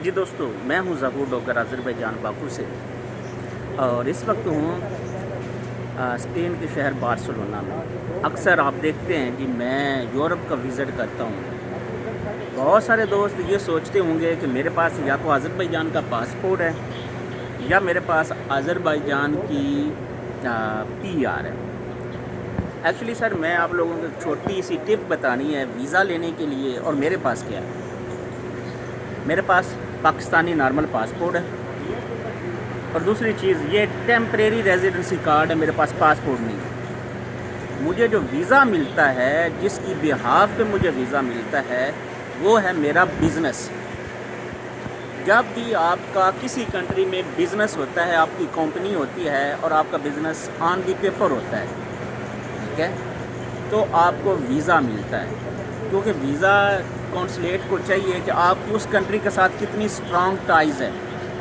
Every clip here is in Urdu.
جی دوستو، میں ہوں ظہور ڈوگر آذربائیجان باکو سے، اور اس وقت ہوں اسپین کے شہر بارسلونا میں۔ اکثر آپ دیکھتے ہیں کہ میں یورپ کا وزٹ کرتا ہوں۔ بہت سارے دوست یہ سوچتے ہوں گے کہ میرے پاس یا تو آذربائیجان کا پاسپورٹ ہے یا میرے پاس آذربائیجان کی پی آر ہے۔ ایکچولی سر، میں آپ لوگوں کو ایک چھوٹی سی ٹپ بتانی ہے ویزا لینے کے لیے، اور میرے پاس کیا ہے۔ میرے پاس پاکستانی نارمل پاسپورٹ ہے، اور دوسری چیز یہ ٹیمپریری ریزیڈنسی کارڈ ہے، میرے پاس پاسپورٹ نہیں ہے۔ مجھے جو ویزا ملتا ہے، جس کی بہاف پہ مجھے ویزا ملتا ہے، وہ ہے میرا بزنس۔ جب بھی آپ کا کسی کنٹری میں بزنس ہوتا ہے، آپ کی کمپنی ہوتی ہے اور آپ کا بزنس آن دی پیپر ہوتا ہے، ٹھیک ہے، تو آپ کو ویزا ملتا ہے، کیونکہ ویزا کونسلیٹ کو چاہیے کہ آپ کی اس کنٹری کے ساتھ کتنی سٹرانگ ٹائز ہے۔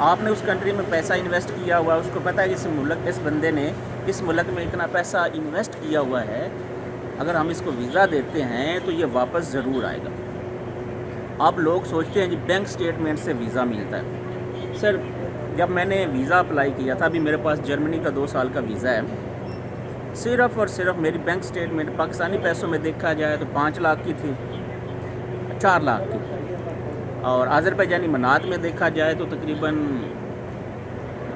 آپ نے اس کنٹری میں پیسہ انویسٹ کیا ہوا ہے، اس کو پتہ ہے کہ اس بندے نے اس ملک میں اتنا پیسہ انویسٹ کیا ہوا ہے، اگر ہم اس کو ویزا دیتے ہیں تو یہ واپس ضرور آئے گا۔ آپ لوگ سوچتے ہیں کہ بینک سٹیٹمنٹ سے ویزا ملتا ہے۔ سر، جب میں نے ویزا اپلائی کیا تھا، ابھی میرے پاس جرمنی کا 2 سال کا ویزا ہے، صرف اور صرف میری بینک سٹیٹمنٹ پاکستانی پیسوں میں دیکھا جائے تو 5 لاکھ کی تھی، 4 لاکھ کی، اور آذربائیجانی منات میں دیکھا جائے تو تقریباً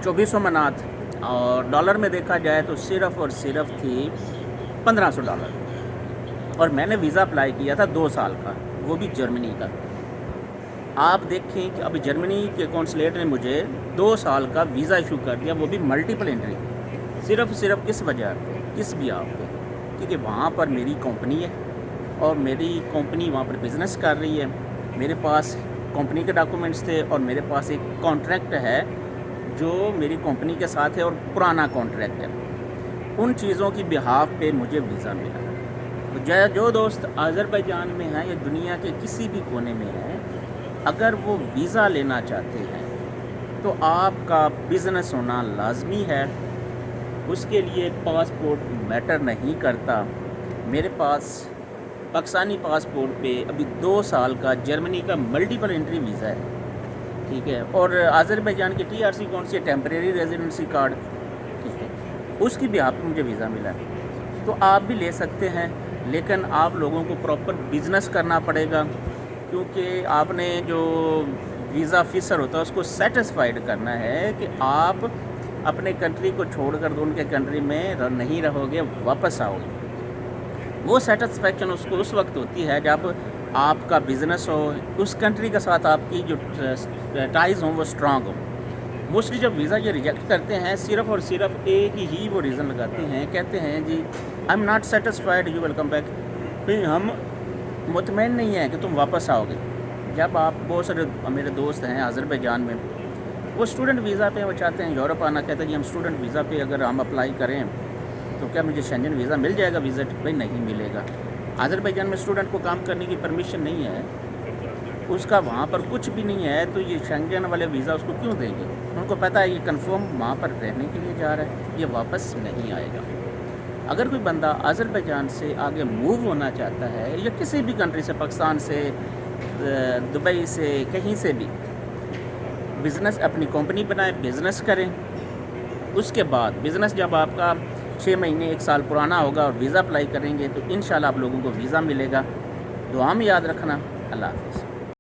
2400 منات، اور ڈالر میں دیکھا جائے تو صرف اور صرف تھی 1500 ڈالر۔ اور میں نے ویزا اپلائی کیا تھا 2 سال کا، وہ بھی جرمنی کا۔ آپ دیکھیں کہ اب جرمنی کے کونسلیٹ نے مجھے 2 سال کا ویزا ایشو کر دیا، وہ بھی ملٹیپل انٹری، صرف کس وجہ پہ، کس بھی آپ پہ، کیونکہ وہاں پر میری کمپنی ہے اور میری کمپنی وہاں پر بزنس کر رہی ہے۔ میرے پاس کمپنی کے ڈاکومنٹس تھے، اور میرے پاس ایک کانٹریکٹ ہے جو میری کمپنی کے ساتھ ہے، اور پرانا کانٹریکٹ ہے۔ ان چیزوں کی بہاف پہ مجھے ویزا ملا۔ تو جو دوست آذربائیجان میں ہیں یا دنیا کے کسی بھی کونے میں ہیں، اگر وہ ویزا لینا چاہتے ہیں تو آپ کا بزنس ہونا لازمی ہے۔ اس کے لیے پاسپورٹ میٹر نہیں کرتا۔ میرے پاس پاکستانی پاسپورٹ پہ ابھی 2 سال کا جرمنی کا ملٹیپل انٹری ویزا ہے، ٹھیک ہے، اور آذربائیجان کی ٹی آر سی کون سی ہے، ٹیمپریری ریزیڈنسی کارڈ، ٹھیک ہے، اس کی بہاف پہ مجھے ویزا ملا ہے۔ تو آپ بھی لے سکتے ہیں، لیکن آپ لوگوں کو پراپر بزنس کرنا پڑے گا، کیونکہ آپ نے جو ویزا آفیسر ہوتا ہے اس کو سیٹسفائیڈ کرنا ہے کہ آپ اپنے کنٹری کو چھوڑ کر ان کے کنٹری میں نہیں رہو گے، واپس آؤ گے۔ وہ سیٹسفیکشن اس کو اس وقت ہوتی ہے جب آپ کا بزنس ہو، اس کنٹری کے ساتھ آپ کی جو ٹائز ہوں وہ اسٹرانگ ہوں۔ موسٹلی جب ویزا یہ ریجیکٹ کرتے ہیں، صرف اور صرف ایک ہی وہ ریزن لگاتے ہیں، کہتے ہیں جی I am not satisfied, you will come back, پھر ہم مطمئن نہیں ہیں کہ تم واپس آؤ گے۔ جب آپ بہت سارے میرے دوست ہیں آذربائیجان میں، وہ اسٹوڈنٹ ویزا پہ وہ چاہتے ہیں یورپ آنا، کہتے ہیں جی ہم اسٹوڈنٹ ویزا پہ اگر ہم اپلائی کریں تو کیا مجھے شنجن ویزا مل جائے گا وزٹ؟ بھائی نہیں ملے گا۔ آذربائیجان میں اسٹوڈنٹ کو کام کرنے کی پرمیشن نہیں ہے، اس کا وہاں پر کچھ بھی نہیں ہے، تو یہ شنجن والے ویزا اس کو کیوں دیں گے؟ ان کو پتہ ہے یہ کنفرم وہاں پر رہنے کے لیے جا رہا ہے، یہ واپس نہیں آئے گا۔ اگر کوئی بندہ آذربائیجان سے آگے موو ہونا چاہتا ہے، یا کسی بھی کنٹری سے، پاکستان سے، دبئی سے، کہیں سے بھی، بزنس اپنی کمپنی بنائیں، بزنس کریں، اس کے بعد بزنس جب آپ کا 6 مہینے 1 سال پرانا ہوگا اور ویزا اپلائی کریں گے تو انشاءاللہ آپ لوگوں کو ویزا ملے گا۔ دعا میں یاد رکھنا۔ اللہ حافظ۔